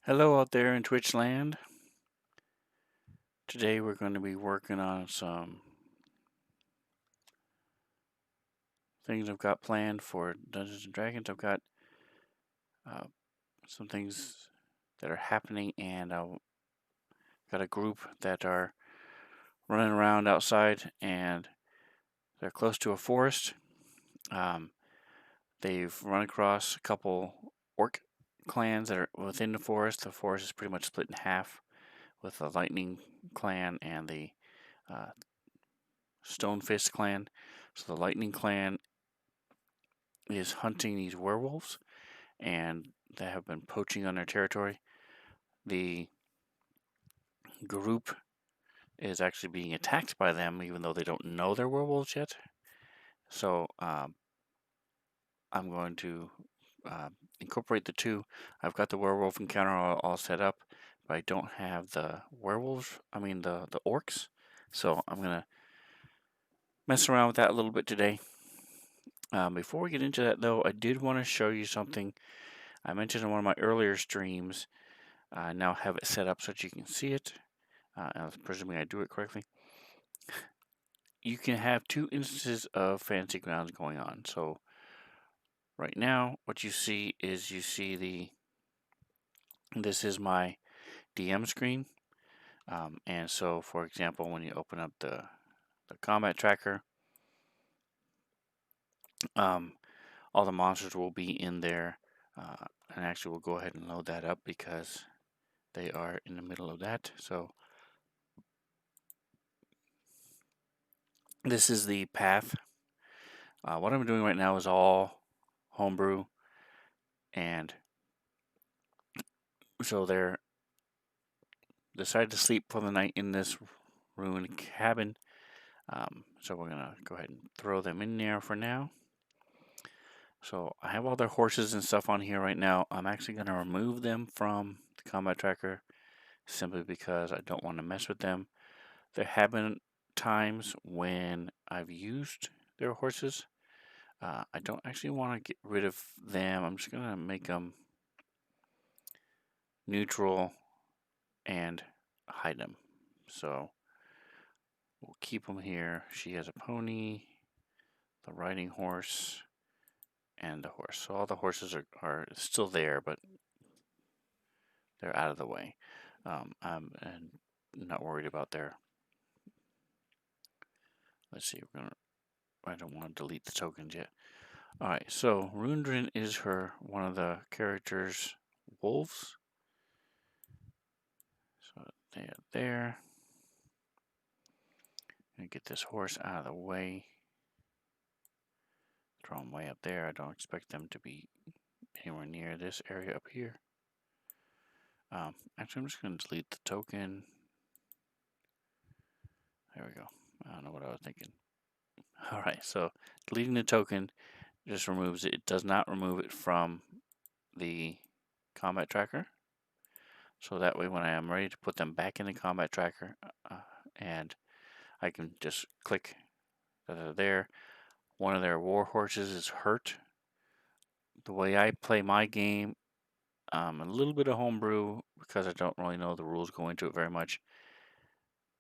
Hello out there in Twitch land. Today we're going to be working on some things I've got planned for Dungeons and Dragons. I've got uh, some things that are happening, and I've got a group that are running around outside, and they're close to a forest. Um, they've run across a couple orc clans that are within the forest. The forest is pretty much split in half, with the Lightning clan and the uh, Stonefist clan. So the Lightning clan is hunting these werewolves, and they have been poaching on their territory. The group is actually being attacked by them, even though they don't know they're werewolves yet. So I'm going to incorporate the two. I've got the werewolf encounter all set up, but I don't have the werewolves. I mean the orcs. So I'm gonna mess around with that a little bit today. Before we get into that, though, I did want to show you something I mentioned in one of my earlier streams. I now have it set up so that you can see it. Presuming I do it correctly. You can have two instances of Fantasy Grounds going on. So right now, what you see is this is my DM screen. And so, for example, when you open up the combat tracker, all the monsters will be in there. And actually, we'll go ahead and load that up because they are in the middle of that. So this is the path. What I'm doing right now is all homebrew, and so they're decided to sleep for the night in this ruined cabin. So we're gonna go ahead and throw them in there for now. So I have all their horses and stuff on here right now. I'm actually gonna remove them from the combat tracker simply because I don't want to mess with them. There have been times when I've used their horses. I don't actually want to get rid of them. I'm just gonna make them neutral and hide them. So we'll keep them here. She has a pony, the riding horse, and the horse. So all the horses are still there, but they're out of the way. I'm not worried about their. Let's see. I don't want to delete the tokens yet. All right. So Rundrin is one of the characters' wolves. So they are there. Gonna get this horse out of the way. Throw them way up there. I don't expect them to be anywhere near this area up here. Actually, I'm just going to delete the token. There we go. I don't know what I was thinking. All right, so deleting the token just removes it. It does not remove it from the combat tracker. So that way, when I am ready to put them back in the combat tracker, and I can just click that they're there. One of their war horses is hurt. The way I play my game, a little bit of homebrew because I don't really know the rules going into it very much.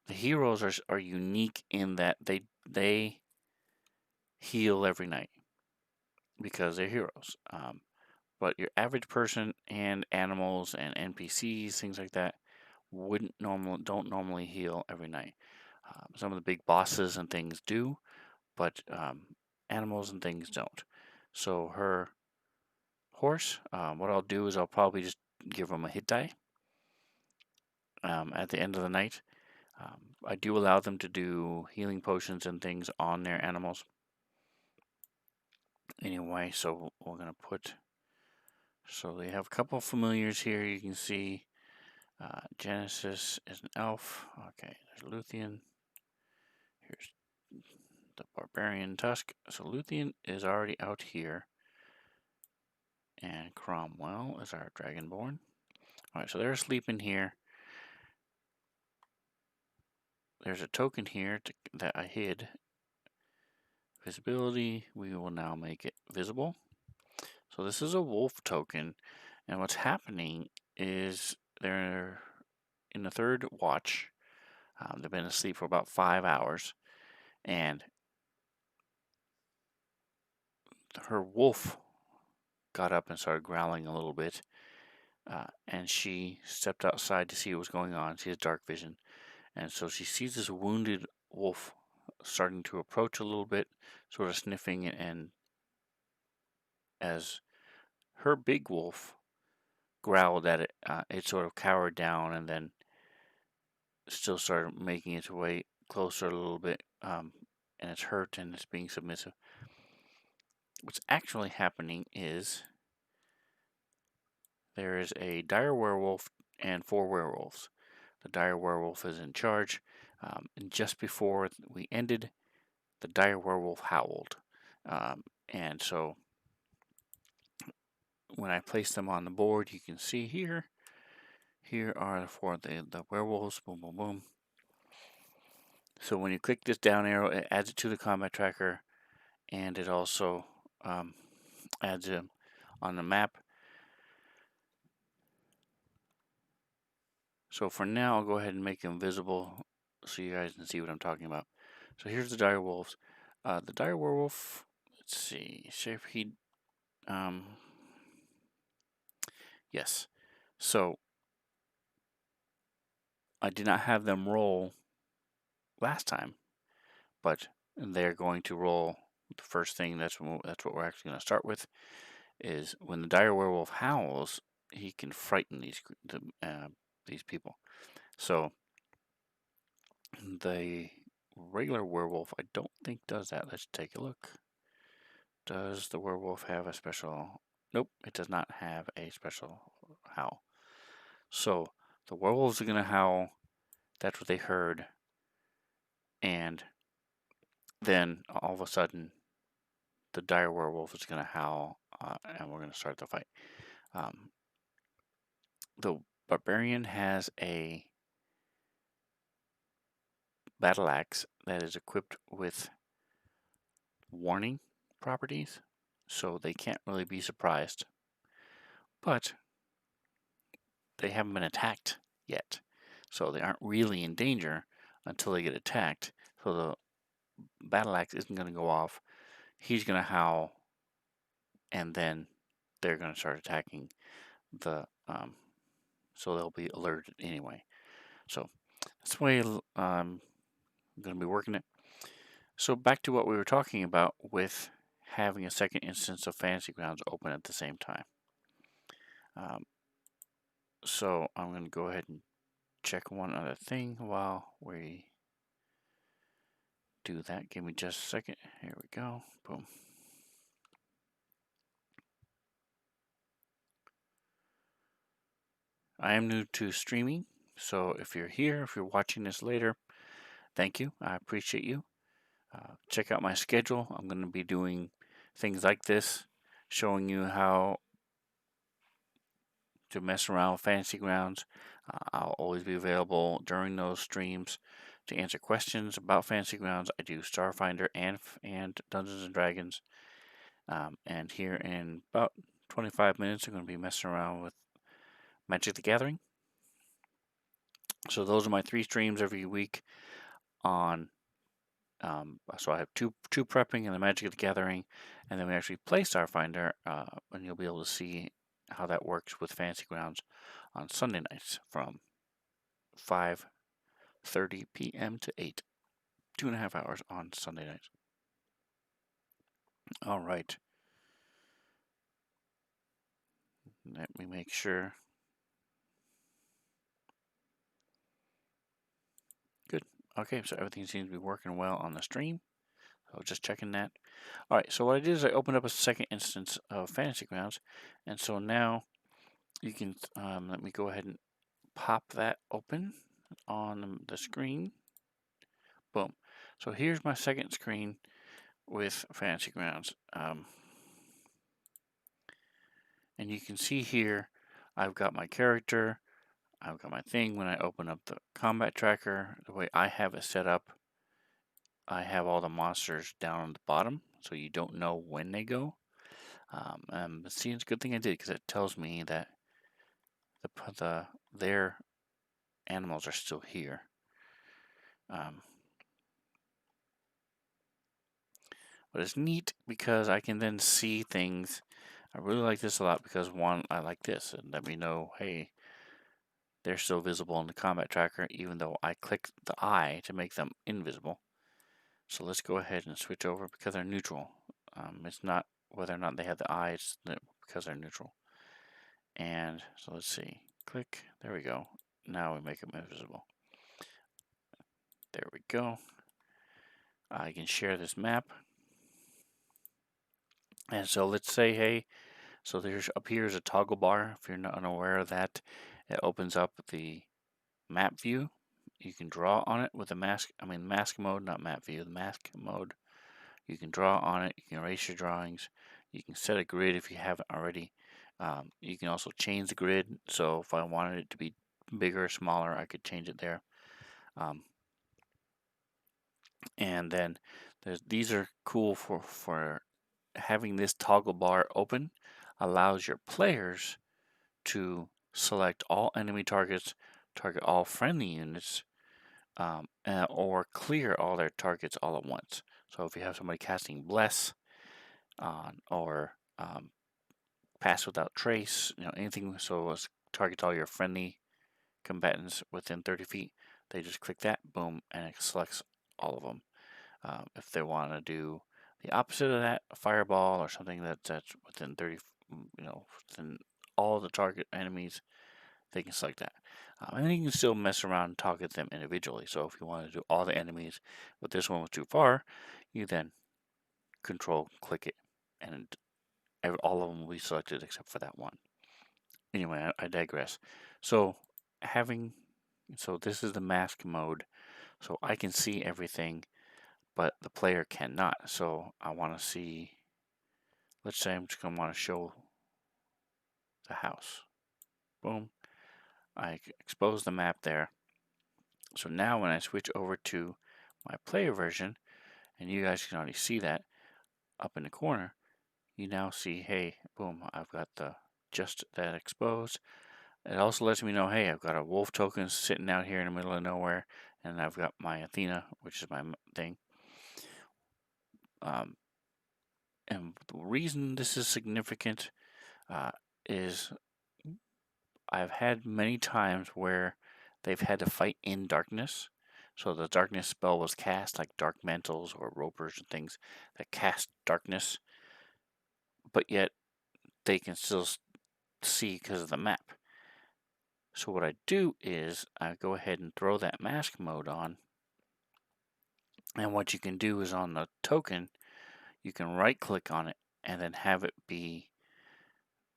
The heroes are unique in that they heal every night because they're heroes. But your average person and animals and NPCs, things like that, don't normally heal every night. Some of the big bosses and things do, but animals and things don't. So her horse, what I'll do is I'll probably just give them a hit die at the end of the night. I do allow them to do healing potions and things on their animals. Anyway, so we're going to put. So they have a couple of familiars here. You can see Genesis is an elf. Okay, there's Luthien. Here's the Barbarian Tusk. So Luthien is already out here. And Cromwell is our Dragonborn. Alright, so they're asleep in here. There's a token here that I hid. Visibility, we will now make it visible. So this is a wolf token, and what's happening is they're in the third watch. They've been asleep for about 5 hours, and her wolf got up and started growling a little bit. And she stepped outside to see what was going on. She has dark vision, and so she sees this wounded wolf starting to approach a little bit, sort of sniffing, and as her big wolf growled at it, it sort of cowered down and then still started making its way closer a little bit, and it's hurt and it's being submissive. What's actually happening is there is a dire werewolf and 4 werewolves. The dire werewolf is in charge, and just before we ended, the dire werewolf howled. And so when I place them on the board, you can see here are for the werewolves. Boom, boom, boom. So when you click this down arrow, it adds it to the combat tracker, and it also adds it on the map. So for now, I'll go ahead and make them visible so you guys can see what I'm talking about. So here's the dire wolves. The dire werewolf, let's see, yes. So I did not have them roll last time, but they're going to roll the first thing. That's what we're actually going to start with. Is when the dire werewolf howls, he can frighten these people. So the regular werewolf, I don't think does that. Let's take a look. Does the werewolf have a special? Nope, it does not have a special howl. So the werewolves are going to howl. That's what they heard. And then all of a sudden, the dire werewolf is going to howl, and we're going to start the fight. The barbarian has a battle axe that is equipped with warning properties, so they can't really be surprised. But they haven't been attacked yet, so they aren't really in danger until they get attacked. So the battle axe isn't going to go off. He's going to howl, and then they're going to start attacking the. So they'll be alerted anyway. So that's the way I'm going to be working it. So back to what we were talking about with having a second instance of Fantasy Grounds open at the same time. So I'm going to go ahead and check one other thing while we do that. Give me just a second. Here we go. Boom. I am new to streaming, so if you're here, if you're watching this later, thank you. I appreciate you. Check out my schedule. I'm going to be doing things like this, showing you how to mess around with Fantasy Grounds. I'll always be available during those streams to answer questions about Fantasy Grounds. I do Starfinder and Dungeons and Dragons. And here in about 25 minutes, I'm going to be messing around with Magic the Gathering. So those are my 3 streams every week on. So I have two prepping and the Magic of the Gathering, and then we actually play Starfinder, and you'll be able to see how that works with Fantasy Grounds on Sunday nights from 5:30 p.m. to 8. 2.5 hours on Sunday nights. All right. Let me make sure. Good. Okay, so everything seems to be working well on the stream. So just checking that. All right, so what I did is I opened up a second instance of Fantasy Grounds, and so now you can, let me go ahead and pop that open on the screen. Boom. So here's my second screen with Fantasy Grounds. And you can see here, I've got my character, I've got my thing. When I open up the combat tracker, the way I have it set up, I have all the monsters down on the bottom, so you don't know when they go. See, it's a good thing I did, because it tells me that their animals are still here. But it's neat because I can then see things. I really like this a lot because, one, I like this. And let me know, hey, they're still visible in the combat tracker, even though I clicked the eye to make them invisible. So let's go ahead and switch over because they're neutral. It's not whether or not they have the eye, it's because they're neutral. And so let's see. Click. There we go. Now we make them invisible. There we go. I can share this map. And so let's say, hey, so there's up here is a toggle bar. If you're not unaware of that, it opens up the map view. You can draw on it with the mask mode, not map view, the mask mode. You can draw on it. You can erase your drawings. You can set a grid if you haven't already. You can also change the grid. So if I wanted it to be bigger or smaller, I could change it there. And then these are cool for having this toggle bar open. Allows your players to select all enemy targets, target all friendly units, or clear all their targets all at once. So if you have somebody casting Bless or Pass Without Trace, anything, so it targets all your friendly combatants within 30 feet, they just click that, boom, and it selects all of them. If they want to do the opposite of that, a fireball or something that's within 30, within all the target enemies, they can select that. And then you can still mess around and target them individually. So if you want to do all the enemies, but this one was too far, you then click it, and all of them will be selected except for that one. Anyway, I digress. So this is the mask mode. So I can see everything, but the player cannot. So I want to see, let's say I'm just going to want to show the house. Boom. I expose the map there. So now when I switch over to my player version, and you guys can already see that up in the corner, you now see, hey, boom, I've got just that exposed. It also lets me know, hey, I've got a wolf token sitting out here in the middle of nowhere, and I've got my Athena, which is my thing. And the reason this is significant is I've had many times where they've had to fight in darkness. So the darkness spell was cast, like dark mantles or ropers and things that cast darkness, but yet they can still see because of the map. So what I do is I go ahead and throw that mask mode on. And what you can do is on the token, you can right click on it and then have it be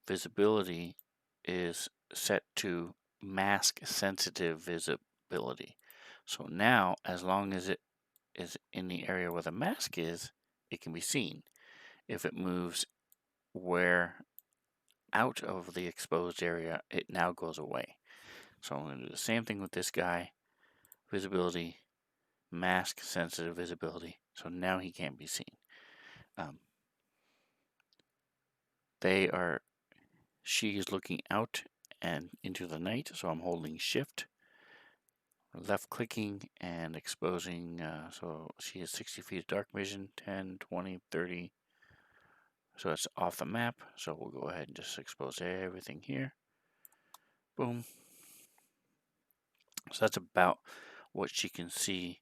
visibility is set to mask sensitive visibility. So now, as long as it is in the area where the mask is, it can be seen. If it moves out of the exposed area, it now goes away. So I'm going to do the same thing with this guy. Visibility, mask sensitive visibility. So now he can't be seen. She is looking out and into the night, so I'm holding shift, left clicking and exposing. So she has 60 feet of dark vision, 10, 20, 30. So it's off the map. So we'll go ahead and just expose everything here. Boom. So that's about what she can see.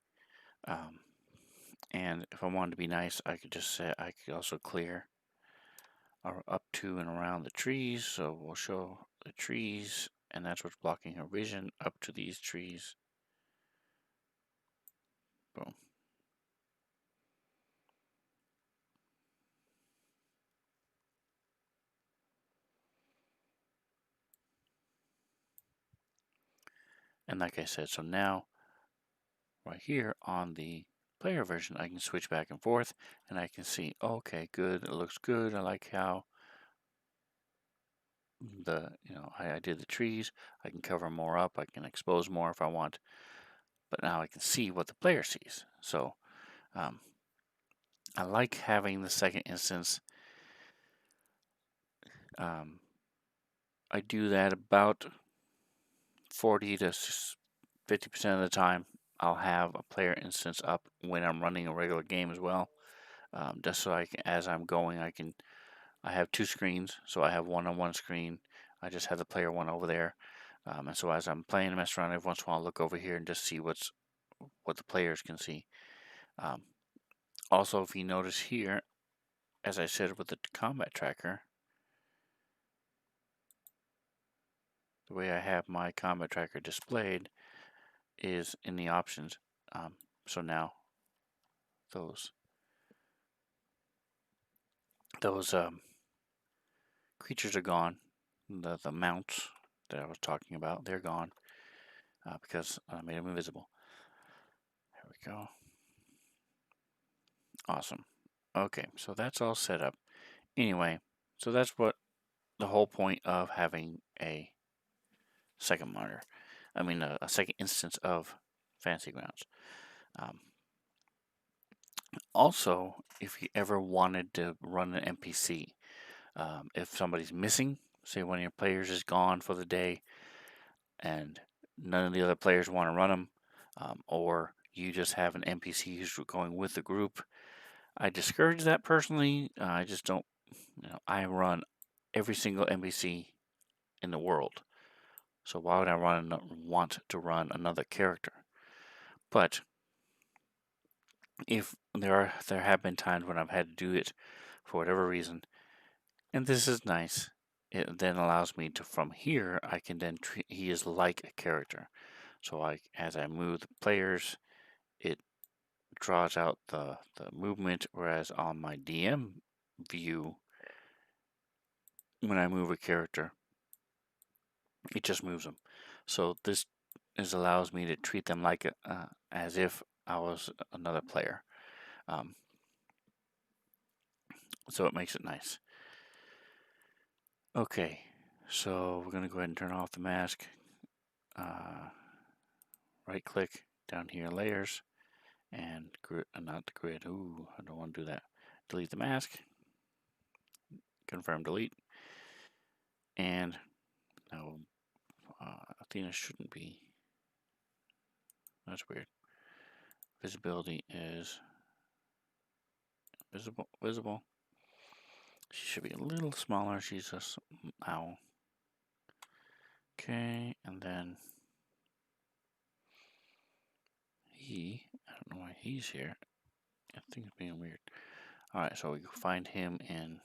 And if I wanted to be nice, I could just say I could also clear up to and around the trees. So we'll show the trees, and that's what's blocking her vision, up to these trees. Boom. And like I said, so now right here on the player version, I can switch back and forth, and I can see, okay, good, it looks good. I like how I did the trees. I can cover more up. I can expose more if I want. But now I can see what the player sees. So I like having the second instance. I do that about 40 to 50% of the time, I'll have a player instance up when I'm running a regular game as well. Just so as I'm going, I have two screens, so I have one on one screen. I just have the player one over there, and so as I'm playing and messing around, every once in a while I'll look over here and just see what the players can see. Also, if you notice here, as I said with the combat tracker, the way I have my combat tracker displayed is in the options. So now those creatures are gone. The mounts that I was talking about, they're gone because I made them invisible. There we go. Awesome. Okay, so that's all set up. Anyway, so that's what the whole point of having a second monitor. I mean, a second instance of Fantasy Grounds. Also, if you ever wanted to run an NPC, if somebody's missing, say one of your players is gone for the day, and none of the other players want to run them, or you just have an NPC who's going with the group, I discourage that personally. I just don't. I run every single NPC in the world, so why would I want to run another character? But if there have been times when I've had to do it for whatever reason, and this is nice. It then allows me to, from here, I can then treat, he is like a character. So as I move the players, it draws out the movement, whereas on my DM view, when I move a character, it just moves them. So this allows me to treat them like as if I was another player. So it makes it nice. Okay, so we're going to go ahead and turn off the mask. Right click down here, layers, and not the grid. Ooh, I don't want to do that. Delete the mask. Confirm delete. And now Athena shouldn't be. That's weird. Visibility is visible. She should be a little smaller. She's just owl. Okay, and then I don't know why he's here. I think it's being weird. Alright, so we find him in.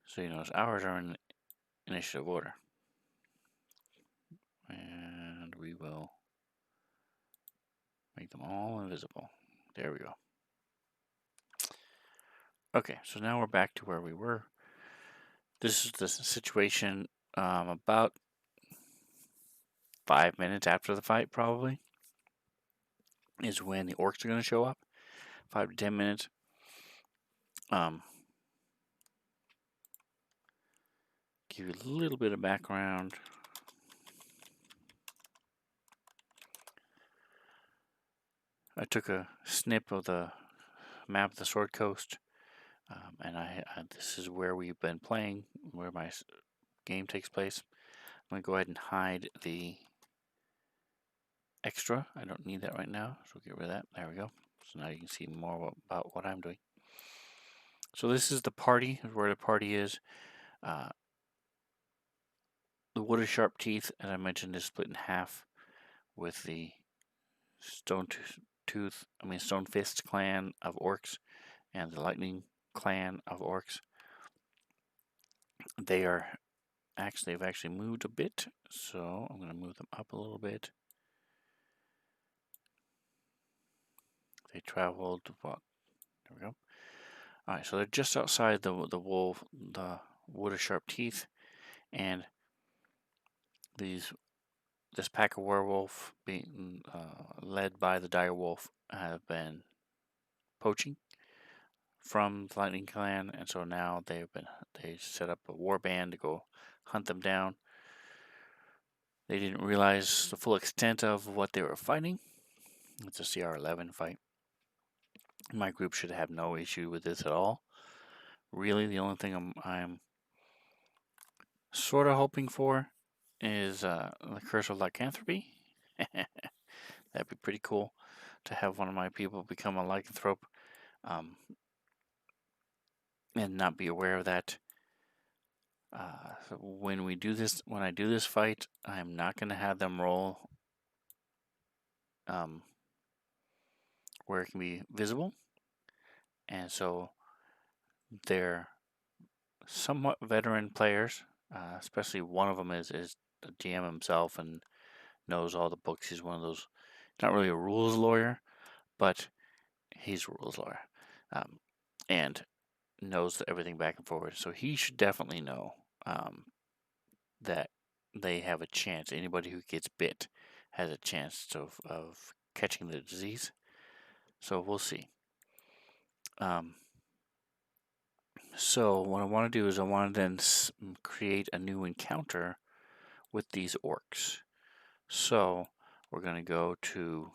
So you notice ours are in initiative order. And we will make them all invisible. There we go. Okay, so now we're back to where we were. This is the situation about 5 minutes after the fight, probably, is when the orcs are going to show up. 5 to 10 minutes. Give you a little bit of background. I took a snip of the map of the Sword Coast, and this is where we've been playing, where my game takes place. I'm going to go ahead and hide the extra. I don't need that right now, so get rid of that. There we go. So now you can see more about what I'm doing. So this is the party, where the party is. The Wood of Sharp Teeth, as I mentioned, is split in half with the Stone Fist clan of orcs and the Lightning clan of orcs. They've actually moved a bit, so I'm going to move them up a little bit. They traveled what? There we go. All right, so they're just outside the Wood of Sharp Teeth, and this pack of werewolf being led by the dire wolf have been poaching from the Lightning Clan, and so now they set up a war band to go hunt them down. They didn't realize the full extent of what they were fighting. It's a CR11 fight. My group should have no issue with this at all. Really, the only thing I'm sort of hoping for is the Curse of Lycanthropy. That'd be pretty cool to have one of my people become a lycanthrope and not be aware of that. So when I do this fight, I'm not going to have them roll where it can be visible, and so they're somewhat veteran players. Especially one of them is the GM himself and knows all the books. He's one of those, not really a rules lawyer, but he's a rules lawyer, and knows everything back and forward. So he should definitely know that they have a chance. Anybody who gets bit has a chance of catching the disease. So we'll see. So what I want to do is I want to then create a new encounter with these orcs. So we're going to go to,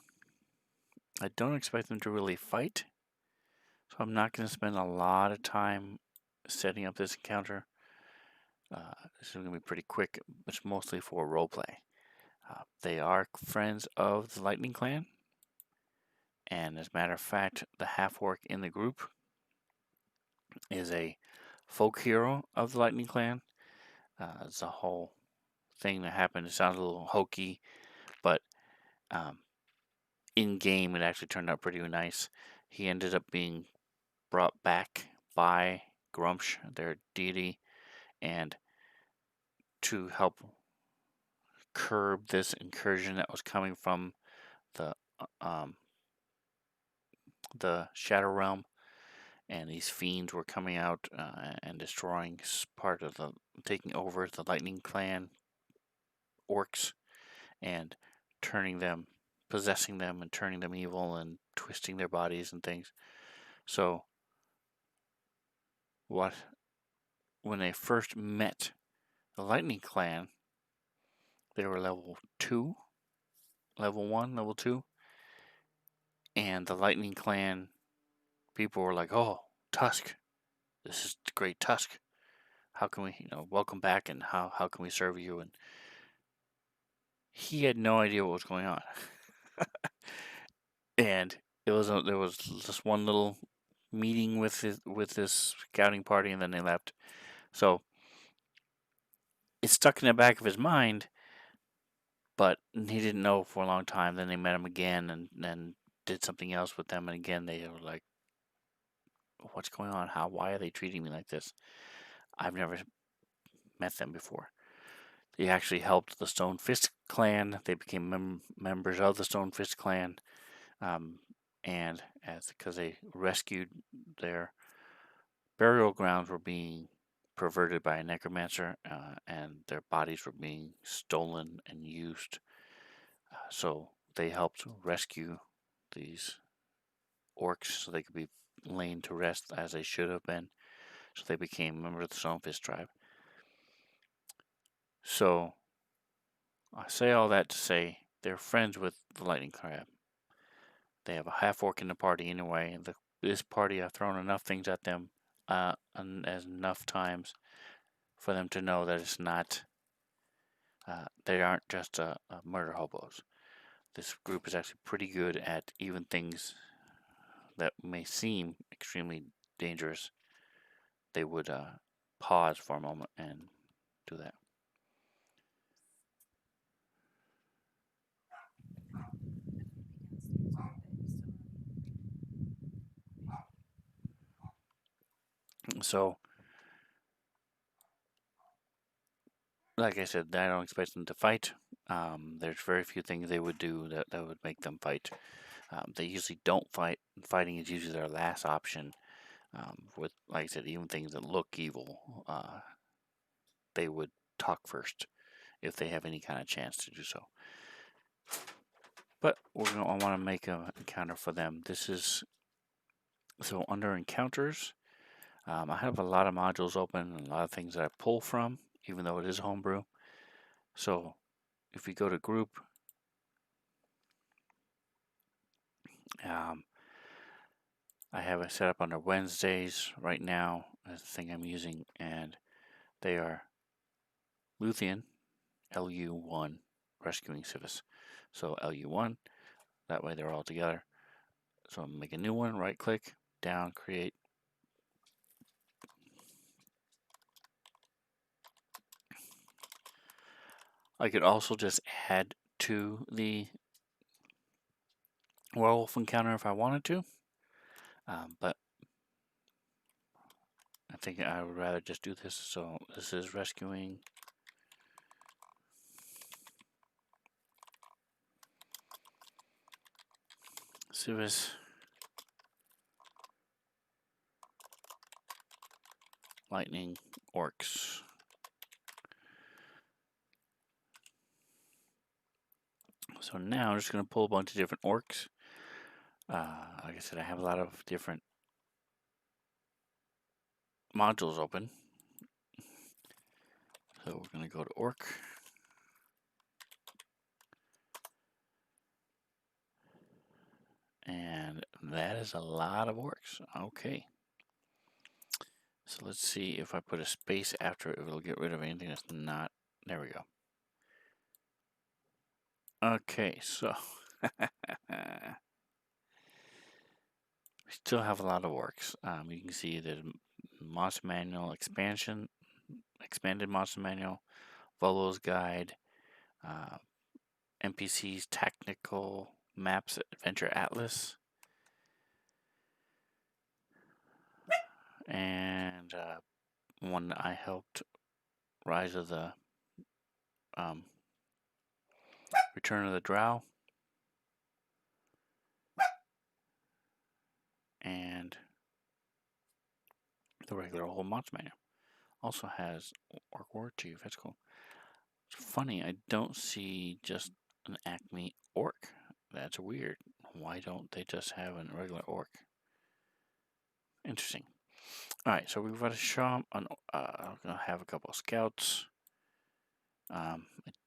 I don't expect them to really fight, so I'm not going to spend a lot of time setting up this encounter. This is going to be pretty quick. It's mostly for roleplay. They are friends of the Lightning Clan, and as a matter of fact, the half-orc in the group is a folk hero of the Lightning Clan. It's a whole thing that happened. It sounds a little hokey, but in game it actually turned out pretty nice. He ended up being brought back by Grumsh, their deity, and to help curb this incursion that was coming from the Shadow Realm, and these fiends were coming out and destroying taking over the Lightning Clan orcs and possessing them and turning them evil and twisting their bodies and things. So when they first met the Lightning Clan, they were level 2, level 1, level 2, and the Lightning Clan people were like, "Oh, Tusk, this is the great Tusk. How can we, welcome back, and how can we serve you?" And he had no idea what was going on. And there was just one little meeting with this scouting party, and then they left. So it stuck in the back of his mind, but he didn't know for a long time. Then they met him again, and then did something else with them, and again they were like, "What's going on? Why are they treating me like this? I've never met them before." They actually helped the Stone Fist clan. They became members of the Stone Fist clan, and because they rescued their burial grounds were being perverted by a necromancer, and their bodies were being stolen and used. So they helped rescue these orcs so they could be laid to rest as they should have been. So they became members of the Stonefist tribe. So I say all that to say they're friends with the Lightning Crab. They have a half-orc in the party anyway. This party, I've thrown enough things at them enough times for them to know that it's not, they aren't just murder hobos. This group is actually pretty good at even things that may seem extremely dangerous. They would pause for a moment and do that. So, like I said, I don't expect them to fight. There's very few things they would do that would make them fight. They usually don't fight. Fighting is usually their last option. With, like I said, even things that look evil, they would talk first if they have any kind of chance to do so. But I want to make an encounter for them. This is so under encounters. I have a lot of modules open and a lot of things that I pull from, even though it is homebrew. So if we go to group, I have it set up under Wednesdays right now. That's the thing I'm using, and they are Luthien, LU1, rescuing civis. So LU1, that way they're all together. So make a new one, right click, down, create. I could also just add to the werewolf encounter if I wanted to, but I think I would rather just do this. So this is rescuing civis, lightning, orcs. So now I'm just going to pull a bunch of different orcs. Like I said, I have a lot of different modules open. So we're going to go to orc. And that is a lot of orcs. Okay. So let's see if I put a space after it, it'll get rid of anything that's not. There we go. Okay, so we still have a lot of orcs. You can see the Monster Manual expansion, expanded Monster Manual, Volo's Guide, NPC's Technical Maps Adventure Atlas, and one that I helped, Rise of the Return of the Drow, and the regular old Monster Manual. Also has Orc War Chief. That's cool. It's funny, I don't see just an Acme Orc. That's weird. Why don't they just have a regular Orc? Interesting. Alright, so we've got a shop. I'm going to have a couple of scouts. I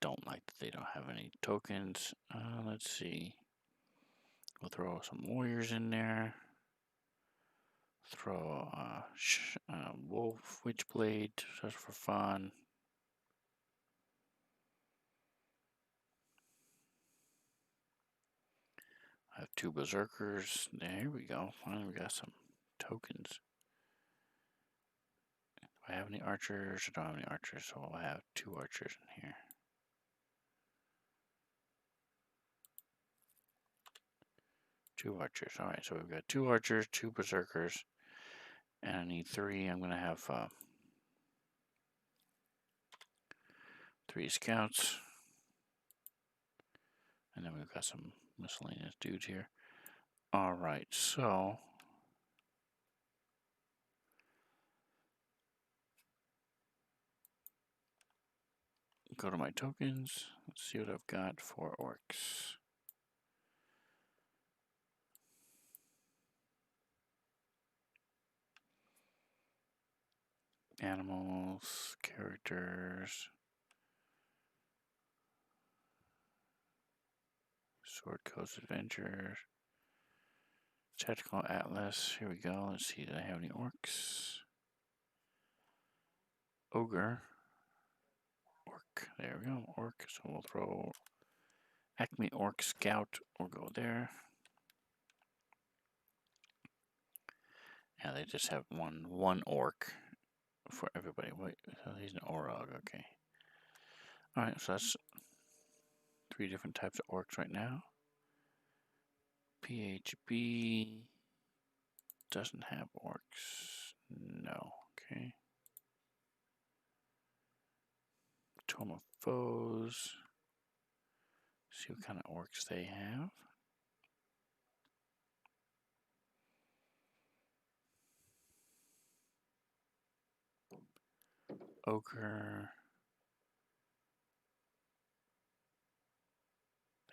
don't like that they don't have any tokens. Let's see. We'll throw some warriors in there. Throw wolf, witchblade, just for fun. I have 2 berserkers. There we go. Finally, we got some tokens. Do I have any archers? I don't have any archers, so I'll have 2 archers in here. Two archers. Alright, so we've got 2 archers, 2 berserkers, and I need 3. I'm going to have 3 scouts. And then we've got some miscellaneous dudes here. Alright, so go to my tokens. Let's see what I've got for orcs. Animals, characters, Sword Coast Adventures, Tactical Atlas. Here we go. Let's see, do I have any orcs? Ogre. Orc. There we go. Orc. So we'll throw Acme Orc Scout. We'll go there. Yeah, they just have one orc for everybody. Wait, so he's an Orog. Okay. Alright, so that's 3 different types of orcs right now. PHB doesn't have orcs. No. Okay. Tome of Foes. See what kind of orcs they have. Ogre.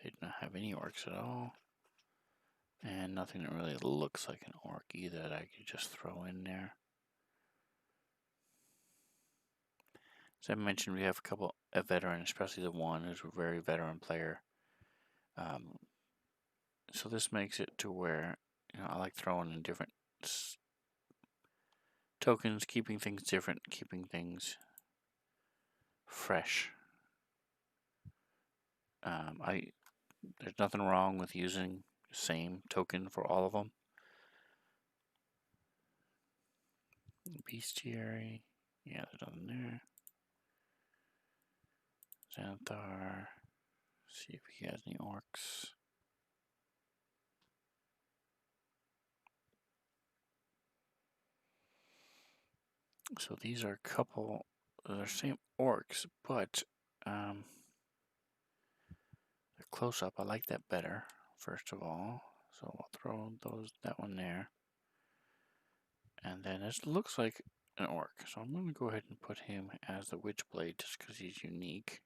They do not have any orcs at all. And nothing that really looks like an orc either that I could just throw in there. As I mentioned, we have a veteran, especially the one who's a very veteran player. So this makes it to where, I like throwing in different tokens, keeping things different, keeping things fresh. There's nothing wrong with using the same token for all of them. Bestiary, yeah, there's nothing there. Xanathar, see if he has any orcs. So these are a couple, they're same orcs, but they're close up. I like that better, first of all. So I'll throw that one there. And then this looks like an orc. So I'm going to go ahead and put him as the Witchblade just because he's unique.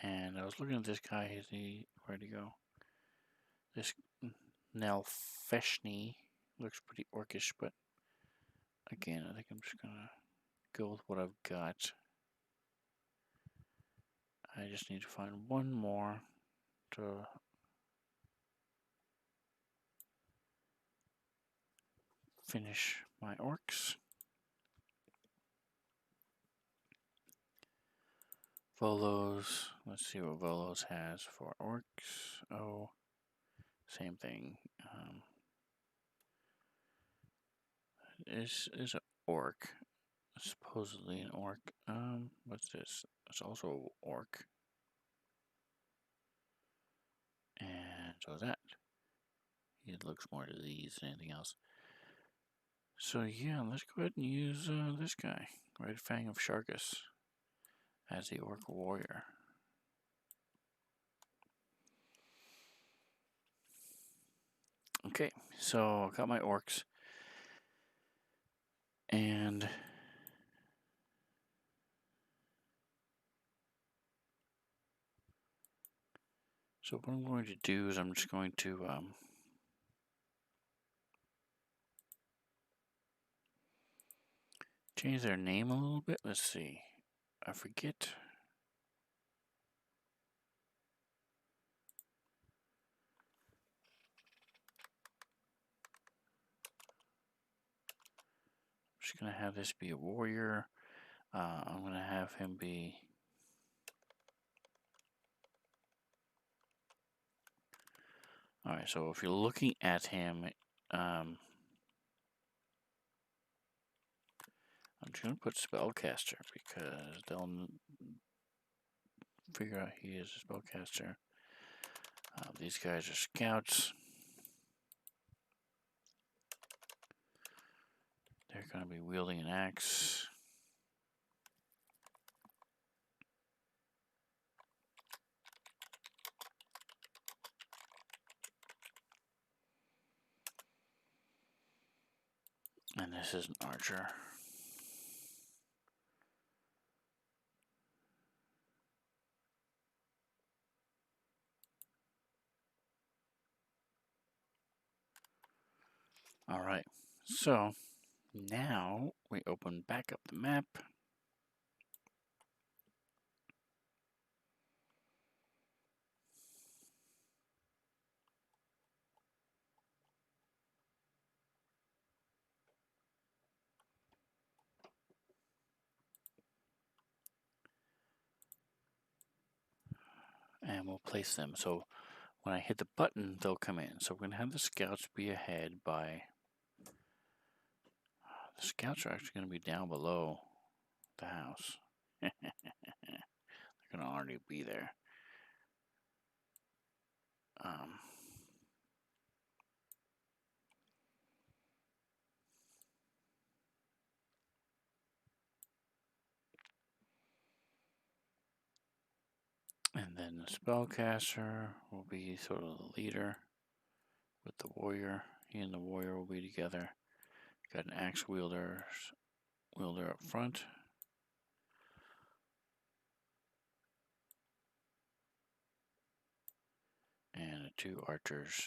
And I was looking at this guy. Where'd he go? This Nelfeshni looks pretty orcish, but again, I think I'm just gonna go with what I've got. I just need to find one more to finish my orcs. Volos, let's see what Volos has for orcs. Oh, same thing. This is an orc, supposedly an orc. What's this? It's also an orc. And so that. It looks more diseased than anything else. So yeah, let's go ahead and use this guy, Red Fang of Sharkus, as the orc warrior. Okay, so I got my orcs, and so what I'm going to do is I'm just going to change their name a little bit. Let's see, I forget. I'm just gonna have this be a warrior. I'm gonna have him be. All right, so if you're looking at him, I'm just going to put Spellcaster because they'll figure out he is a Spellcaster. These guys are Scouts. They're going to be wielding an axe. And this is an archer. Alright, so now we open back up the map. And we'll place them. So when I hit the button, they'll come in. So we're going to have the Scouts be ahead by... The Scouts are actually going to be down below the house. They're going to already be there. And then the Spellcaster will be sort of the leader with the warrior. He and the warrior will be together. Got an axe wielder up front. And the two archers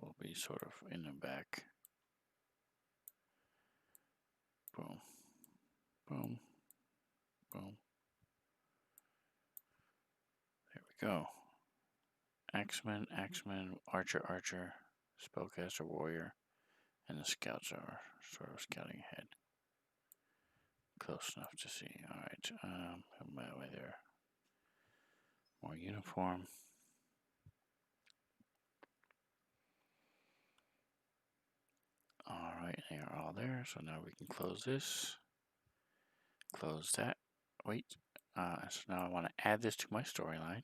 will be sort of in the back. Boom. go. Axeman, Axeman, Archer, Archer, Spellcaster, Warrior, and the Scouts are sort of scouting ahead. Close enough to see. Alright, come that way there. More uniform. Alright, they are all there, so now we can close this. Close that. Wait. So now I want to add this to my storyline.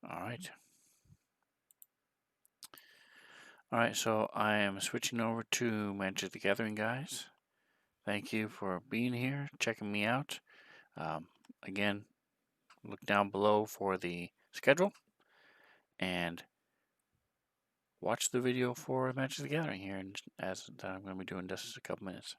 Alright. Alright, so I am switching over to Magic the Gathering, guys. Thank you for being here, checking me out. Again, look down below for the schedule and watch the video for Magic the Gathering here, as I'm going to be doing just a couple minutes.